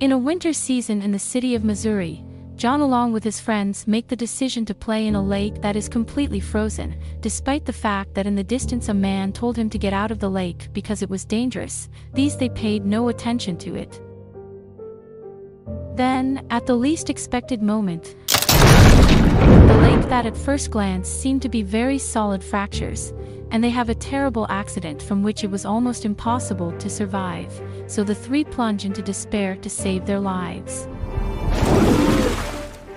In a winter season in the city of Missouri, John along with his friends make the decision to play in a lake that is completely frozen, despite the fact that in the distance a man told him to get out of the lake because it was dangerous. They paid no attention to it. Then, at the least expected moment, the lake that at first glance seemed to be very solid fractures, and they have a terrible accident from which it was almost impossible to survive, so the three plunge into despair to save their lives.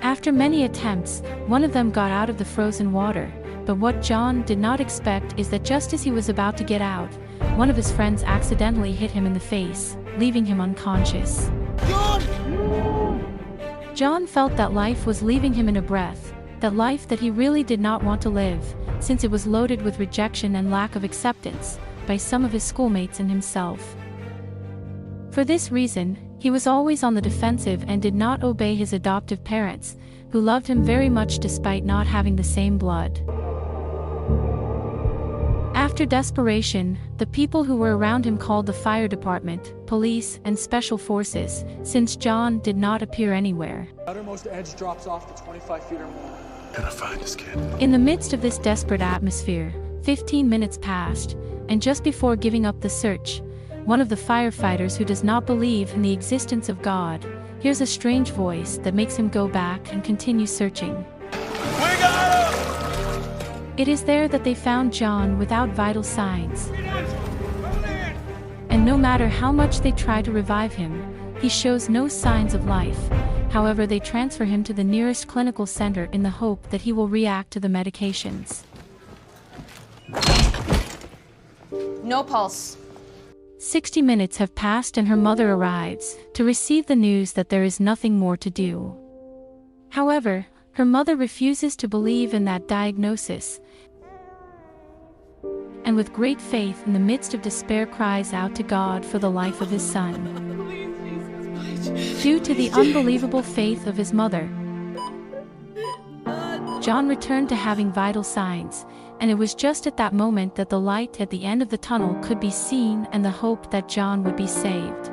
After many attempts, one of them got out of the frozen water, but what John did not expect is that just as he was about to get out, one of his friends accidentally hit him in the face, leaving him unconscious. John felt that life was leaving him in a breath, that life that he really did not want to live, since it was loaded with rejection and lack of acceptance by some of his schoolmates and himself. For this reason, he was always on the defensive and did not obey his adoptive parents, who loved him very much despite not having the same blood. After desperation, the people who were around him called the fire department, police, and special forces, since John did not appear anywhere. The outermost edge drops off to 25 feet or more. Gotta find this kid. In the midst of this desperate atmosphere, 15 minutes passed, and just before giving up the search, one of the firefighters who does not believe in the existence of God hears a strange voice that makes him go back and continue searching. We got him! It is there that they found John without vital signs. And no matter how much they try to revive him, he shows no signs of life. However, they transfer him to the nearest clinical center in the hope that he will react to the medications. No pulse. 60 minutes have passed and her mother arrives to receive the news that there is nothing more to do. However, her mother refuses to believe in that diagnosis, and with great faith in the midst of despair cries out to God for the life of his son. Due to the unbelievable faith of his mother, John returned to having vital signs, and it was just at that moment that the light at the end of the tunnel could be seen and the hope that John would be saved.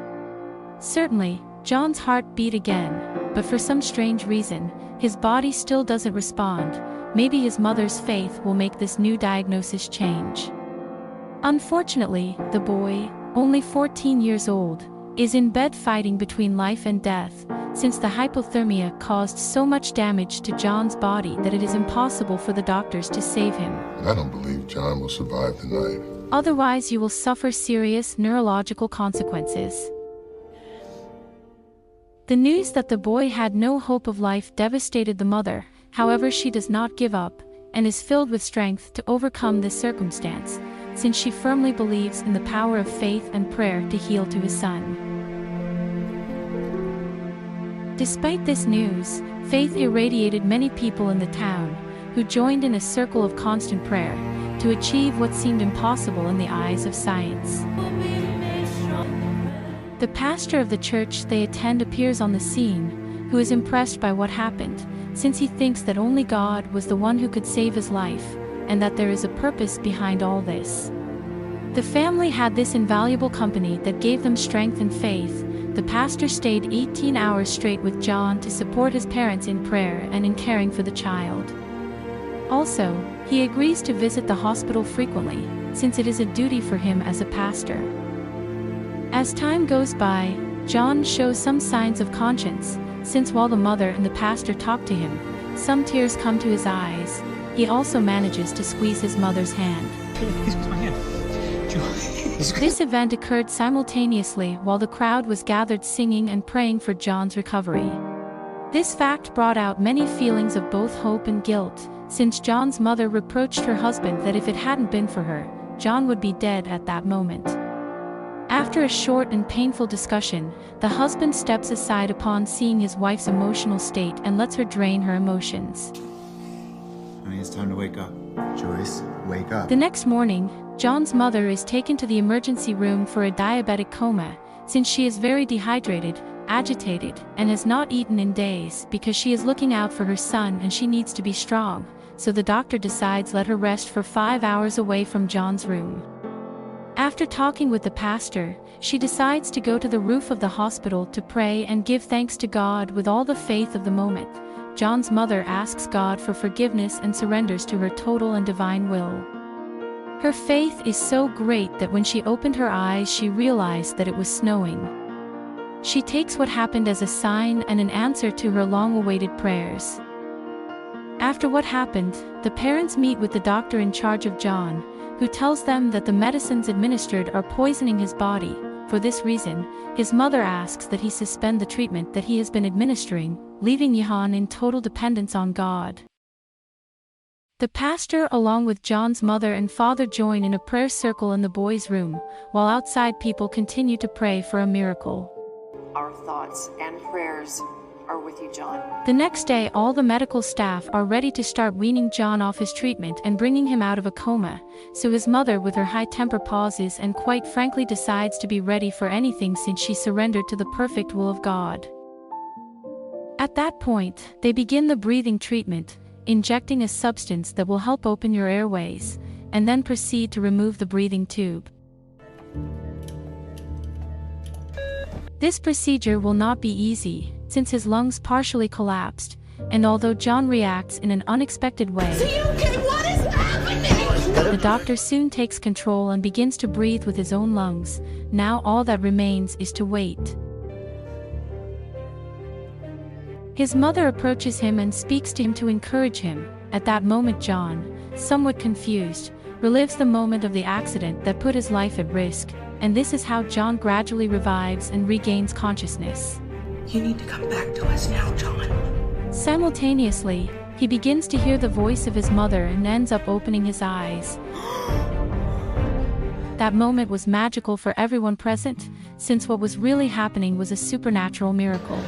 Certainly, John's heart beat again, but for some strange reason, his body still doesn't respond. Maybe his mother's faith will make this new diagnosis change. Unfortunately, the boy, only 14 years old, is in bed fighting between life and death, since the hypothermia caused so much damage to John's body that it is impossible for the doctors to save him. I don't believe John will survive the night. Otherwise, you will suffer serious neurological consequences. The news that the boy had no hope of life devastated the mother. However, she does not give up, and is filled with strength to overcome this circumstance, since she firmly believes in the power of faith and prayer to heal to his son. Despite this news, faith irradiated many people in the town, who joined in a circle of constant prayer, to achieve what seemed impossible in the eyes of science. The pastor of the church they attend appears on the scene, who is impressed by what happened, since he thinks that only God was the one who could save his life, and that there is a purpose behind all this. The family had this invaluable company that gave them strength and faith. The pastor stayed 18 hours straight with John to support his parents in prayer and in caring for the child. Also, he agrees to visit the hospital frequently, since it is a duty for him as a pastor. As time goes by, John shows some signs of conscience, since while the mother and the pastor talk to him, some tears come to his eyes. He also manages to squeeze his mother's hand. Please, my hand. This event occurred simultaneously while the crowd was gathered singing and praying for John's recovery. This fact brought out many feelings of both hope and guilt, since John's mother reproached her husband that if it hadn't been for her, John would be dead at that moment. After a short and painful discussion, the husband steps aside upon seeing his wife's emotional state and lets her drain her emotions. Honey, it's time to wake up. Joyce, wake up. The next morning, John's mother is taken to the emergency room for a diabetic coma, since she is very dehydrated, agitated, and has not eaten in days because she is looking out for her son and she needs to be strong, so the doctor decides let her rest for 5 hours away from John's room. After talking with the pastor, she decides to go to the roof of the hospital to pray and give thanks to God with all the faith of the moment. John's mother asks God for forgiveness and surrenders to her total and divine will. Her faith is so great that when she opened her eyes she realized that it was snowing. She takes what happened as a sign and an answer to her long-awaited prayers. After what happened, the parents meet with the doctor in charge of John, who tells them that the medicines administered are poisoning his body. For this reason, his mother asks that he suspend the treatment that he has been administering, leaving Johann in total dependence on God. The pastor along with John's mother and father join in a prayer circle in the boys' room, while outside people continue to pray for a miracle. Our thoughts and prayers are with you, John. The next day all the medical staff are ready to start weaning John off his treatment and bringing him out of a coma, so his mother with her high temper pauses and quite frankly decides to be ready for anything since she surrendered to the perfect will of God. At that point, they begin the breathing treatment, injecting a substance that will help open your airways, and then proceed to remove the breathing tube. This procedure will not be easy, since his lungs partially collapsed, and although John reacts in an unexpected way, What is happening? the doctor soon takes control and begins to breathe with his own lungs. Now all that remains is to wait. His mother approaches him and speaks to him to encourage him. At that moment John, somewhat confused, relives the moment of the accident that put his life at risk, and this is how John gradually revives and regains consciousness. You need to come back to us now, John. Simultaneously, he begins to hear the voice of his mother and ends up opening his eyes. That moment was magical for everyone present, since what was really happening was a supernatural miracle.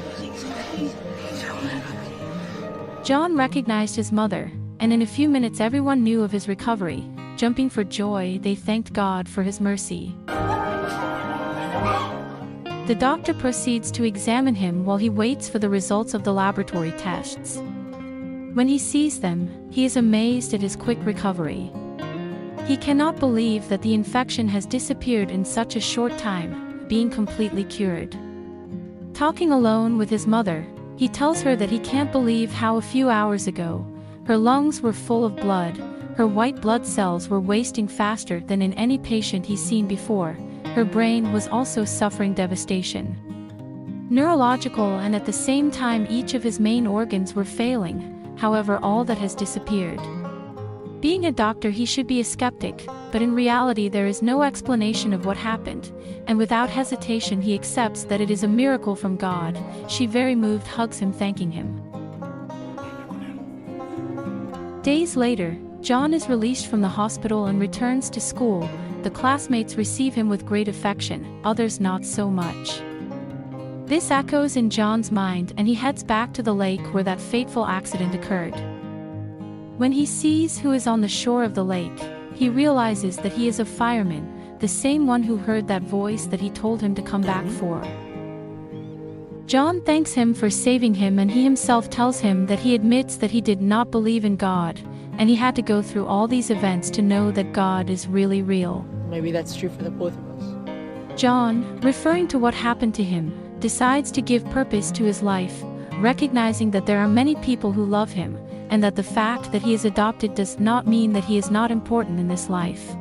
John recognized his mother, and in a few minutes everyone knew of his recovery. Jumping for joy, they thanked God for his mercy. The doctor proceeds to examine him while he waits for the results of the laboratory tests. When he sees them, he is amazed at his quick recovery. He cannot believe that the infection has disappeared in such a short time, being completely cured. Talking alone with his mother, he tells her that he can't believe how a few hours ago, her lungs were full of blood, her white blood cells were wasting faster than in any patient he's seen before, her brain was also suffering devastation. Neurological and at the same time each of his main organs were failing, however all that has disappeared. Being a doctor he should be a skeptic, but in reality there is no explanation of what happened, and without hesitation he accepts that it is a miracle from God. She very moved hugs him thanking him. Days later, John is released from the hospital and returns to school. The classmates receive him with great affection, others not so much. This echoes in John's mind and he heads back to the lake where that fateful accident occurred. When he sees who is on the shore of the lake, he realizes that he is a fireman, the same one who heard that voice that he told him to come back for. John thanks him for saving him and he himself tells him that he admits that he did not believe in God, and he had to go through all these events to know that God is really real. Maybe that's true for the both of us. John, referring to what happened to him, decides to give purpose to his life, recognizing that there are many people who love him, and that the fact that he is adopted does not mean that he is not important in this life.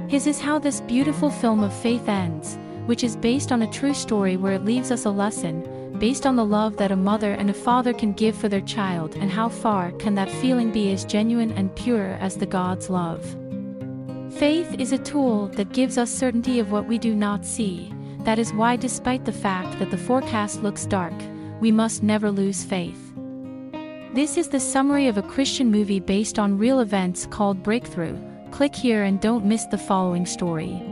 His is how this beautiful film of faith ends, which is based on a true story where it leaves us a lesson, based on the love that a mother and a father can give for their child, and how far can that feeling be as genuine and pure as the God's love. Faith is a tool that gives us certainty of what we do not see. That is why despite the fact that the forecast looks dark, we must never lose faith. This is the summary of a Christian movie based on real events called Breakthrough. Click here and don't miss the following story.